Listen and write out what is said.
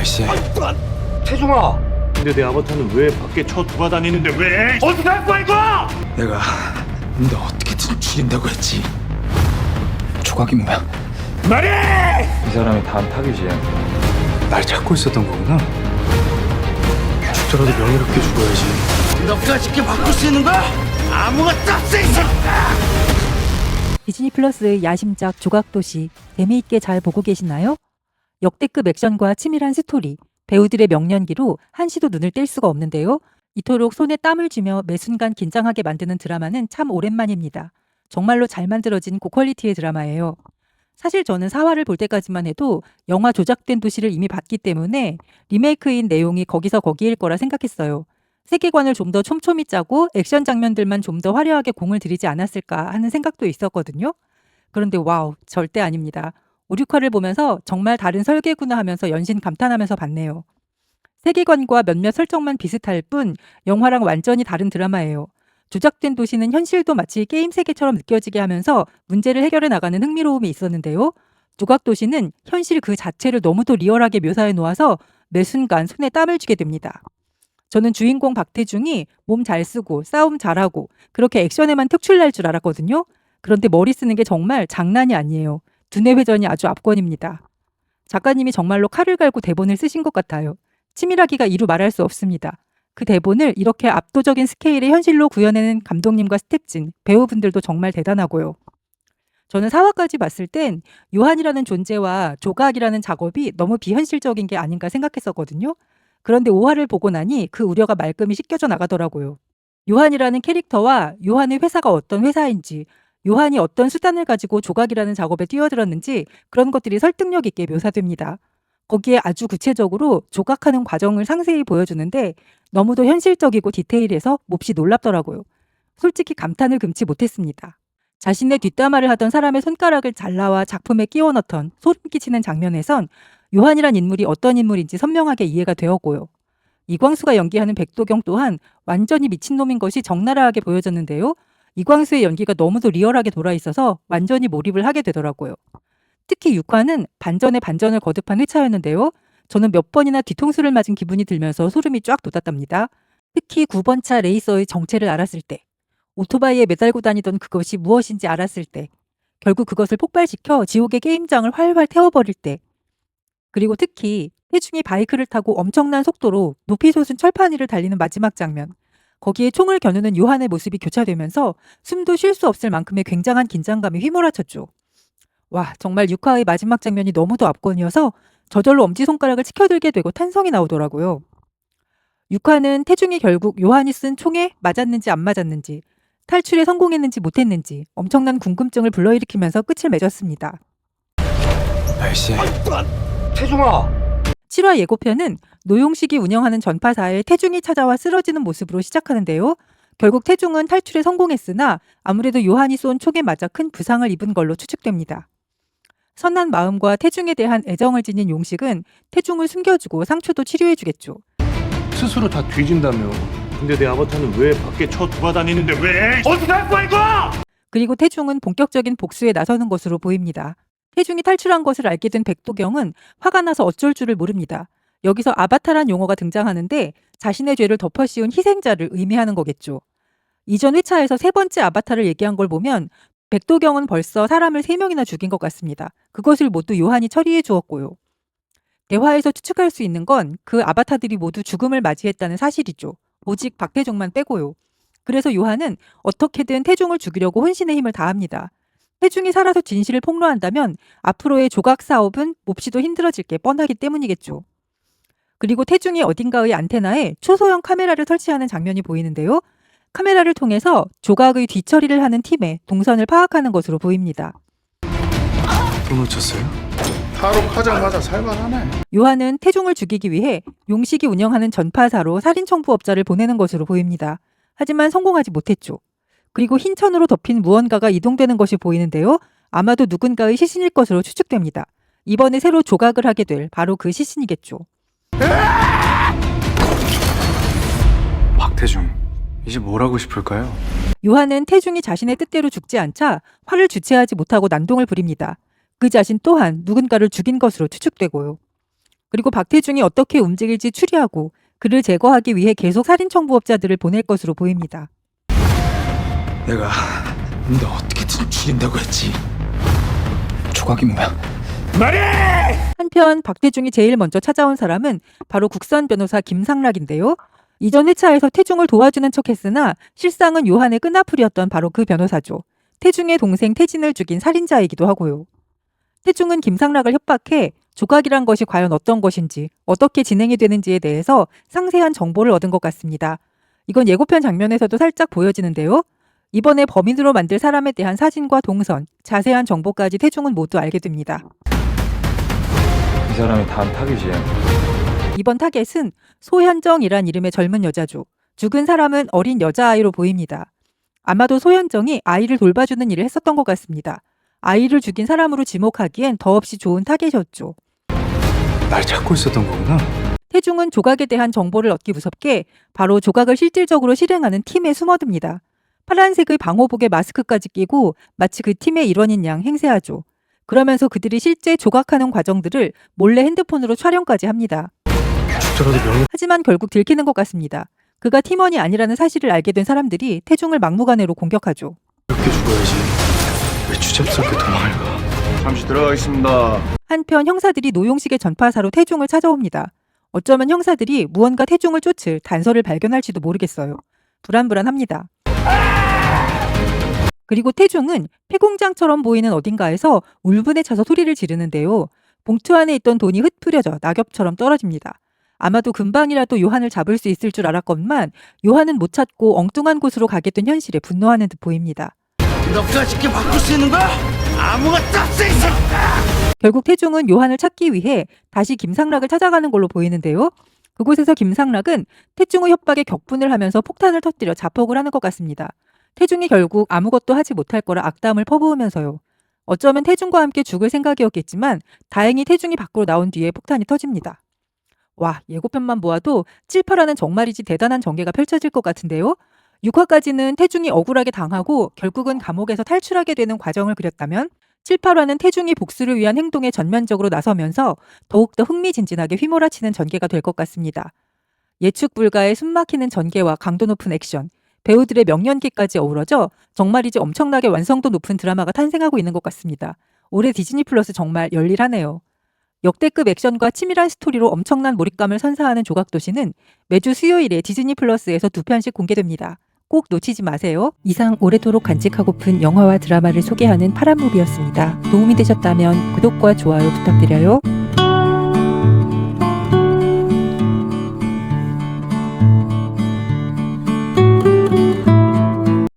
아이씨. 태중아! 근데 내 아바타는 왜 밖에 쳐 돌아다니는데 왜? 어디서 할 거야 이거? 내가 너 어떻게든 죽인다고 했지. 조각이 뭐야? 말해! 이 사람이 다음 타깃이야. 날 찾고 있었던 거구나. 죽더라도 명예롭게 죽어야지. 너가 쉽게 바꿀 수 있는 거야? 아무것도 없어 이 새끼야! 디즈니 플러스의 야심작 조각도시 재미있게 잘 보고 계시나요? 역대급 액션과 치밀한 스토리, 배우들의 명연기로 한시도 눈을 뗄 수가 없는데요. 이토록 손에 땀을 쥐며 매 순간 긴장하게 만드는 드라마는 참 오랜만입니다. 정말로 잘 만들어진 고퀄리티의 드라마예요. 사실 저는 4화를 볼 때까지만 해도 영화 조작된 도시를 이미 봤기 때문에 리메이크인 내용이 거기서 거기일 거라 생각했어요. 세계관을 좀 더 촘촘히 짜고 액션 장면들만 좀 더 화려하게 공을 들이지 않았을까 하는 생각도 있었거든요. 그런데 와우, 절대 아닙니다. 5, 6화를 보면서 정말 다른 설계구나 하면서 연신 감탄하면서 봤네요. 세계관과 몇몇 설정만 비슷할 뿐 영화랑 완전히 다른 드라마예요. 조작된 도시는 현실도 마치 게임 세계처럼 느껴지게 하면서 문제를 해결해 나가는 흥미로움이 있었는데요. 조각도시는 현실 그 자체를 너무도 리얼하게 묘사해 놓아서 매 순간 손에 땀을 쥐게 됩니다. 저는 주인공 박태중이 몸 잘 쓰고 싸움 잘하고 그렇게 액션에만 특출날 줄 알았거든요. 그런데 머리 쓰는 게 정말 장난이 아니에요. 두뇌 회전이 아주 압권입니다. 작가님이 정말로 칼을 갈고 대본을 쓰신 것 같아요. 치밀하기가 이루 말할 수 없습니다. 그 대본을 이렇게 압도적인 스케일의 현실로 구현해낸 감독님과 스텝진, 배우분들도 정말 대단하고요. 저는 4화까지 봤을 땐 요한이라는 존재와 조각이라는 작업이 너무 비현실적인 게 아닌가 생각했었거든요. 그런데 5화를 보고 나니 그 우려가 말끔히 씻겨져 나가더라고요. 요한이라는 캐릭터와 요한의 회사가 어떤 회사인지, 요한이 어떤 수단을 가지고 조각이라는 작업에 뛰어들었는지 그런 것들이 설득력 있게 묘사됩니다. 거기에 아주 구체적으로 조각하는 과정을 상세히 보여주는데 너무도 현실적이고 디테일해서 몹시 놀랍더라고요. 솔직히 감탄을 금치 못했습니다. 자신의 뒷담화를 하던 사람의 손가락을 잘라와 작품에 끼워 넣던 소름 끼치는 장면에선 요한이란 인물이 어떤 인물인지 선명하게 이해가 되었고요. 이광수가 연기하는 백도경 또한 완전히 미친놈인 것이 적나라하게 보여졌는데요. 이광수의 연기가 너무도 리얼하게 돌아있어서 완전히 몰입을 하게 되더라고요. 특히 6화는 반전에 반전을 거듭한 회차였는데요. 저는 몇 번이나 뒤통수를 맞은 기분이 들면서 소름이 쫙 돋았답니다. 특히 9번차 레이서의 정체를 알았을 때, 오토바이에 매달고 다니던 그것이 무엇인지 알았을 때, 결국 그것을 폭발시켜 지옥의 게임장을 활활 태워버릴 때, 그리고 특히 태중이 바이크를 타고 엄청난 속도로 높이 솟은 철판 위를 달리는 마지막 장면, 거기에 총을 겨누는 요한의 모습이 교차되면서 숨도 쉴 수 없을 만큼의 굉장한 긴장감이 휘몰아쳤죠. 와, 정말 6화의 마지막 장면이 너무도 압권이어서 저절로 엄지손가락을 치켜들게 되고 탄성이 나오더라고요. 6화는 태중이 결국 요한이 쓴 총에 맞았는지 안 맞았는지, 탈출에 성공했는지 못했는지 엄청난 궁금증을 불러일으키면서 끝을 맺었습니다. 아이씨. 태중아! 7화 예고편은 노용식이 운영하는 전파사에 태중이 찾아와 쓰러지는 모습으로 시작하는데요. 결국 태중은 탈출에 성공했으나 아무래도 요한이 쏜 총에 맞아 큰 부상을 입은 걸로 추측됩니다. 선한 마음과 태중에 대한 애정을 지닌 용식은 태중을 숨겨주고 상처도 치료해주겠죠. 스스로 다 뒤진다며. 근데 내 아바타는 왜 밖에 쳐 돌아다니는데 왜? 어디서 할 거야 이거? 그리고 태중은 본격적인 복수에 나서는 것으로 보입니다. 태중이 탈출한 것을 알게 된 백도경은 화가 나서 어쩔 줄을 모릅니다. 여기서 아바타란 용어가 등장하는데 자신의 죄를 덮어씌운 희생자를 의미하는 거겠죠. 이전 회차에서 3번째 아바타를 얘기한 걸 보면 백도경은 벌써 사람을 3명이나 죽인 것 같습니다. 그것을 모두 요한이 처리해 주었고요. 대화에서 추측할 수 있는 건 그 아바타들이 모두 죽음을 맞이했다는 사실이죠. 오직 박태중만 빼고요. 그래서 요한은 어떻게든 태중을 죽이려고 혼신의 힘을 다합니다. 태중이 살아서 진실을 폭로한다면 앞으로의 조각 사업은 몹시도 힘들어질 게 뻔하기 때문이겠죠. 그리고 태중이 어딘가의 안테나에 초소형 카메라를 설치하는 장면이 보이는데요. 카메라를 통해서 조각의 뒤처리를 하는 팀의 동선을 파악하는 것으로 보입니다. 또 놓쳤어요? 탈옥하자마자 살만하네. 요한은 태중을 죽이기 위해 용식이 운영하는 전파사로 살인청부업자를 보내는 것으로 보입니다. 하지만 성공하지 못했죠. 그리고 흰 천으로 덮인 무언가가 이동되는 것이 보이는데요. 아마도 누군가의 시신일 것으로 추측됩니다. 이번에 새로 조각을 하게 될 바로 그 시신이겠죠. 박태중, 이제 뭘 하고 싶을까요? 요한은 태중이 자신의 뜻대로 죽지 않자 화를 주체하지 못하고 난동을 부립니다. 그 자신 또한 누군가를 죽인 것으로 추측되고요. 그리고 박태중이 어떻게 움직일지 추리하고 그를 제거하기 위해 계속 살인청부업자들을 보낼 것으로 보입니다. 내가 너 어떻게든 죽인다고 했지. 조각이 뭐야? 한편 박태중이 제일 먼저 찾아온 사람은 바로 국선 변호사 김상락인데요. 이전 회차에서 태중을 도와주는 척했으나 실상은 요한의 끈앞풀이었던 바로 그 변호사죠. 태중의 동생 태진을 죽인 살인자이기도 하고요. 태중은 김상락을 협박해 조각이란 것이 과연 어떤 것인지 어떻게 진행이 되는지에 대해서 상세한 정보를 얻은 것 같습니다. 이건 예고편 장면에서도 살짝 보여지는데요. 이번에 범인으로 만들 사람에 대한 사진과 동선, 자세한 정보까지 태중은 모두 알게 됩니다. 이 사람이 다음 타깃이야. 이번 타겟은 소현정이란 이름의 젊은 여자죠. 죽은 사람은 어린 여자아이로 보입니다. 아마도 소현정이 아이를 돌봐주는 일을 했었던 것 같습니다. 아이를 죽인 사람으로 지목하기엔 더없이 좋은 타겟이었죠. 날 찾고 있었던 거구나. 태중은 조각에 대한 정보를 얻기 무섭게 바로 조각을 실질적으로 실행하는 팀에 숨어듭니다. 파란색의 방호복에 마스크까지 끼고 마치 그 팀의 일원인 양 행세하죠. 그러면서 그들이 실제 조각하는 과정들을 몰래 핸드폰으로 촬영까지 합니다. 하지만 결국 들키는 것 같습니다. 그가 팀원이 아니라는 사실을 알게 된 사람들이 태중을 막무가내로 공격하죠. 이렇게 죽어야지. 왜 추잡스럽게 도망을 가? 잠시 들어가겠습니다. 한편 형사들이 노용식의 전파사로 태중을 찾아옵니다. 어쩌면 형사들이 무언가 태중을 쫓을 단서를 발견할지도 모르겠어요. 불안불안합니다. 그리고 태중은 폐공장처럼 보이는 어딘가에서 울분에 차서 소리를 지르는데요. 봉투 안에 있던 돈이 흩뿌려져 낙엽처럼 떨어집니다. 아마도 금방이라도 요한을 잡을 수 있을 줄 알았건만 요한은 못 찾고 엉뚱한 곳으로 가게 된 현실에 분노하는 듯 보입니다. 이렇게 쉽게 바꿀 수 있는 거야? 아무것도 없어 이 새끼야! 결국 태중은 요한을 찾기 위해 다시 김상락을 찾아가는 걸로 보이는데요. 그곳에서 김상락은 태중의 협박에 격분을 하면서 폭탄을 터뜨려 자폭을 하는 것 같습니다. 태중이 결국 아무것도 하지 못할 거라 악담을 퍼부으면서요. 어쩌면 태중과 함께 죽을 생각이었겠지만 다행히 태중이 밖으로 나온 뒤에 폭탄이 터집니다. 와, 예고편만 보아도 7, 8화는 정말이지 대단한 전개가 펼쳐질 것 같은데요. 6화까지는 태중이 억울하게 당하고 결국은 감옥에서 탈출하게 되는 과정을 그렸다면 7, 8화는 태중이 복수를 위한 행동에 전면적으로 나서면서 더욱더 흥미진진하게 휘몰아치는 전개가 될 것 같습니다. 예측 불가의 숨막히는 전개와 강도 높은 액션, 배우들의 명연기까지 어우러져 정말이지 엄청나게 완성도 높은 드라마가 탄생하고 있는 것 같습니다. 올해 디즈니 플러스 정말 열일하네요. 역대급 액션과 치밀한 스토리로 엄청난 몰입감을 선사하는 조각도시는 매주 수요일에 디즈니 플러스에서 2편씩 공개됩니다. 꼭 놓치지 마세요. 이상 오래도록 간직하고픈 영화와 드라마를 소개하는 파란무비였습니다. 도움이 되셨다면 구독과 좋아요 부탁드려요.